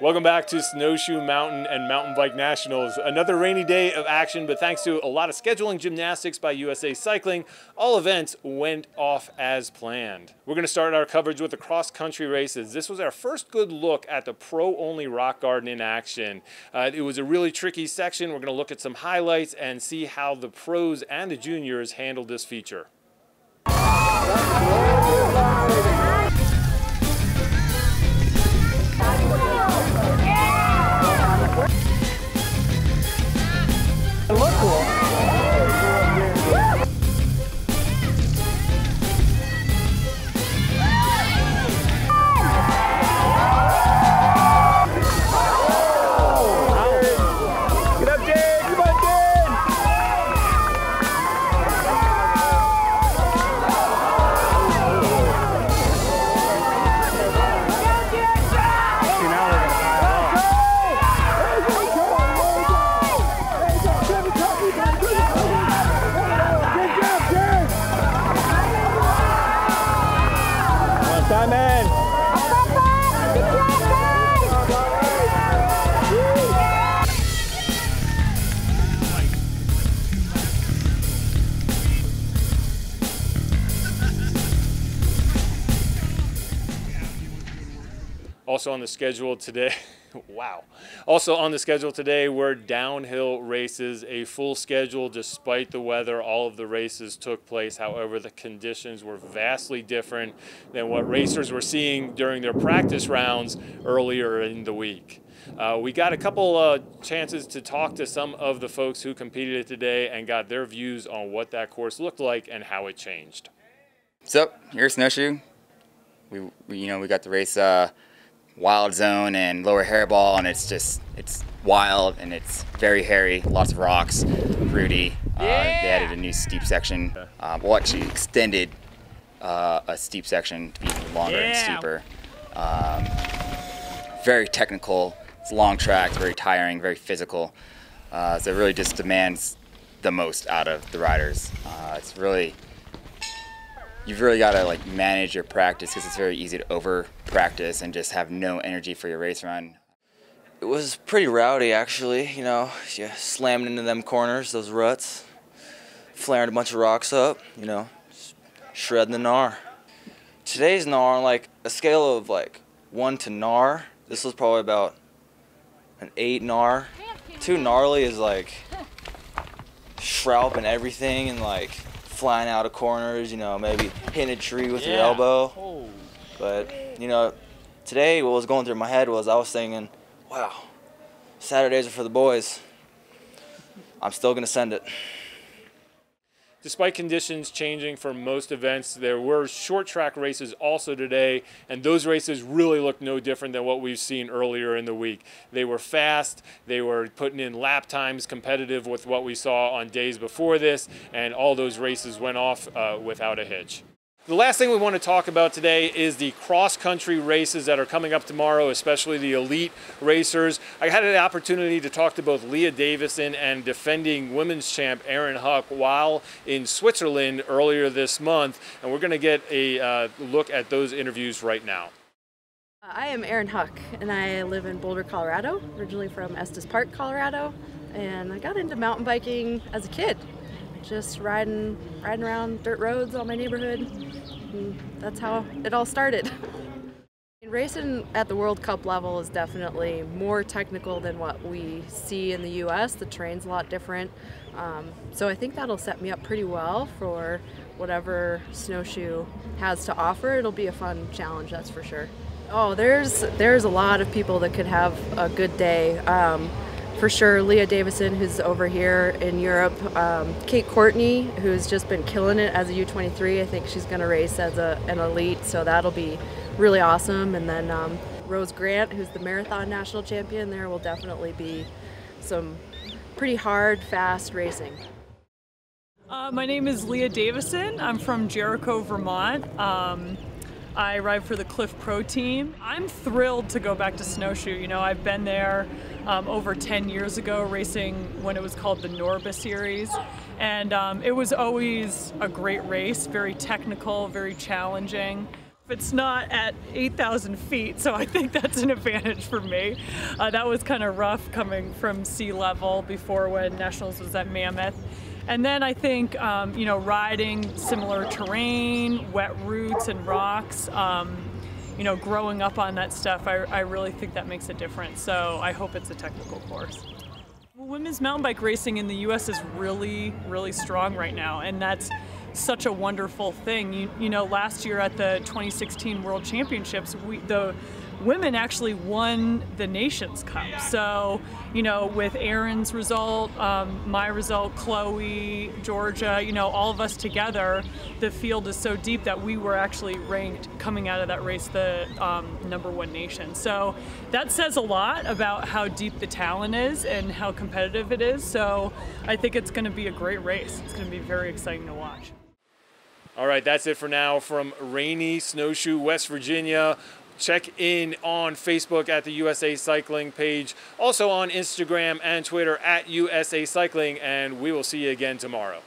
Welcome back to Snowshoe Mountain and Mountain Bike Nationals. Another rainy day of action, but thanks to a lot of scheduling gymnastics by USA Cycling, all events went off as planned. We're going to start our coverage with the cross-country races. This was our first good look at the pro-only rock garden in action. It was a really tricky section. We're going to look at some highlights and see how the pros and the juniors handled this feature. It looked cool. Get up, Jake! Come on, Jake! See, now we're gonna pile up. Time in. Also on the schedule today, wow. Also on the schedule today were downhill races, a full schedule despite the weather. All of the races took place. However, the conditions were vastly different than what racers were seeing during their practice rounds earlier in the week. We got a couple chances to talk to some of the folks who competed today and got their views on what that course looked like and how it changed. What's up? Here's Snowshoe. We got the race Wild Zone and Lower Hairball, and it's wild and it's very hairy, lots of rocks, fruity. They added a new steep section. Well, actually extended a steep section to be even longer and steeper. Very technical. It's a long track, very tiring, very physical. So it really just demands the most out of the riders. You've really got to manage your practice because it's very easy to over practice and just have no energy for your race run. It was pretty rowdy actually, you slammed into them corners, those ruts, flaring a bunch of rocks up, shredding the gnar. Today's gnar, on a scale of 1 to gnar, this was probably about an 8 gnar. Too gnarly is shroud and everything and flying out of corners, maybe hitting a tree with your elbow. Oh. But, today what was going through my head was I was thinking, wow, Saturdays are for the boys. I'm still going to send it. Despite conditions changing for most events, there were short track races also today, and those races really looked no different than what we've seen earlier in the week. They were fast, they were putting in lap times competitive with what we saw on days before this, and all those races went off without a hitch. The last thing we want to talk about today is the cross-country races that are coming up tomorrow, especially the elite racers. I had an opportunity to talk to both Lea Davison and defending women's champ Erin Huck while in Switzerland earlier this month, and we're going to get a look at those interviews right now. I am Erin Huck, and I live in Boulder, Colorado, originally from Estes Park, Colorado, and I got into mountain biking as a kid. Just riding around dirt roads on my neighborhood, and that's how it all started. Racing at the World Cup level is definitely more technical than what we see in the US. The terrain's a lot different, so I think that'll set me up pretty well for whatever Snowshoe has to offer. It'll be a fun challenge, that's for sure. Oh, there's a lot of people that could have a good day. For sure, Lea Davison, who's over here in Europe. Kate Courtney, who's just been killing it as a U23. I think she's going to race as an elite, so that'll be really awesome. And then Rose Grant, who's the marathon national champion. There will definitely be some pretty hard, fast racing. My name is Lea Davison. I'm from Jericho, Vermont. I ride for the Cliff Pro team. I'm thrilled to go back to Snowshoe. I've been there over 10 years ago, racing when it was called the Norba Series. And it was always a great race, very technical, very challenging. It's not at 8,000 feet, so I think that's an advantage for me. That was kind of rough coming from sea level before when Nationals was at Mammoth. And then I think, you know, riding similar terrain, wet roots and rocks, you know, growing up on that stuff, I really think that makes a difference. So I hope it's a technical course. Well, women's mountain bike racing in the U.S. is really, really strong right now, and that's such a wonderful thing. You know, last year at the 2016 World Championships, the women actually won the Nations Cup. So, you know, with Erin's result, my result, Chloe, Georgia, you know, all of us together, the field is so deep that we were actually ranked coming out of that race the #1 nation. So that says a lot about how deep the talent is and how competitive it is. So I think it's going to be a great race. It's going to be very exciting to watch. All right, that's it for now from rainy Snowshoe, West Virginia. Check in on Facebook at the USA Cycling page, also on Instagram and Twitter at USA Cycling, and we will see you again tomorrow.